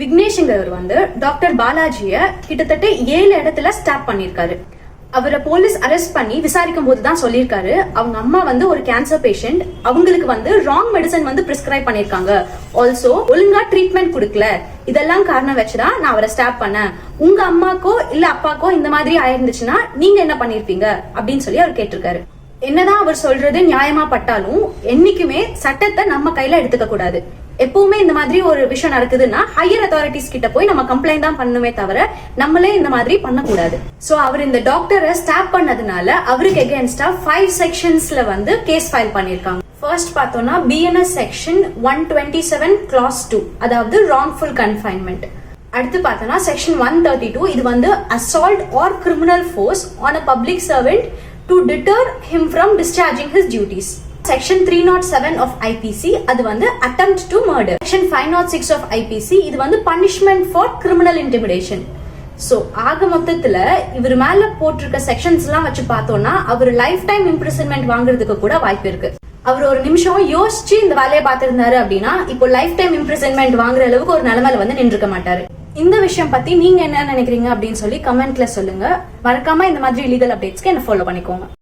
விக்னேஷ்ங்கிறவர் வந்து டாக்டர் பாலாஜிய கிட்டத்தட்ட 7 இடத்துல ஸ்டாப் பண்ணிருக்காரு. அவரை போலீஸ் அரெஸ்ட் பண்ணி விசாரிக்கும் போதுதான் சொல்லியிருக்காரு, அவங்க அம்மா வந்து ஒரு கேன்சர் பேஷண்ட், அவங்களுக்கு வந்து ராங் மெடிசன் வந்து பிரிஸ்கிரைப் பண்ணிருக்காங்க, ஆல்சோ ஒழுங்கா ட்ரீட்மெண்ட் கொடுக்கல, இதெல்லாம் காரணம் வச்சுதான் நான் அவரை ஸ்டாப் பண்ணேன். உங்க அம்மாக்கோ இல்ல அப்பாக்கோ இந்த மாதிரி ஆயிருந்துச்சுன்னா நீங்க என்ன பண்ணிருப்பீங்க அப்படின்னு சொல்லி அவர் கேட்டிருக்காரு. என்னதான் அவர் சொல்றது நியாயமா பட்டாலும் என்னைக்குமே சட்டத்தை நம்ம கையில எடுத்துக்க கூடாது. எப்பவுமே இந்த மாதிரி ஒரு விஷயம் நடக்குதுன்னா ஹையர் அத்தாரிட்டிஸ் கிட்ட போய் நம்ம கம்ப்ளைண்ட் தான் பண்ணணுமே தவிர நம்மளே இந்த மாதிரி பண்ணக்கூடாது. சோ அவர் இந்த டாக்டரை ஸ்டாப் பண்ணதுனால அவருக்கு எகென்ஸ்டா 5 செக்ஷன்ஸ்ல வந்து கேஸ் ஃபைல் பண்ணிருக்காங்க. ஃபர்ஸ்ட் பார்த்தோம்னா BNS செக்ஷன் 127 clause 2, அதாவது wrongful confinement. அடுத்து பார்த்தோம்னா செக்ஷன் 132, இது வந்து assault or criminal force on a public servant to deter him from discharging his duties. Section 307 of IPC, அது வந்து attempt to murder. Section 506 of IPC, இது வந்து punishment for criminal intimidation. So ஆக மொத்தத்துல இவர் மேல போட்டிருக்க செக்ஷன்ஸ் எல்லாம் வச்சு பார்த்தோம்னா அவர் லைஃப் டைம் இம்ப்ரிசன்மெண்ட் வாங்குறதுக்கு கூட வாய்ப்பு இருக்கு. அவர் ஒரு நிமிஷம் யோசிச்சு இந்த வேலையை பார்த்திருந்தாரு அப்படின்னா இப்போ லைஃப் டைம் இம்ப்ரிசன்மெண்ட் வாங்குற அளவுக்கு ஒரு நிலைமையில வந்து நின்றுக்க மாட்டாரு. இந்த விஷயம் பத்தி நீங்க என்ன நினைக்கிறீங்க அப்படின்னு சொல்லி கமெண்ட்ல சொல்லுங்க. மறக்காம இந்த மாதிரி லீகல் அப்டேட்ஸ்க்கு என்ன ஃபாலோ பண்ணிக்கோங்க.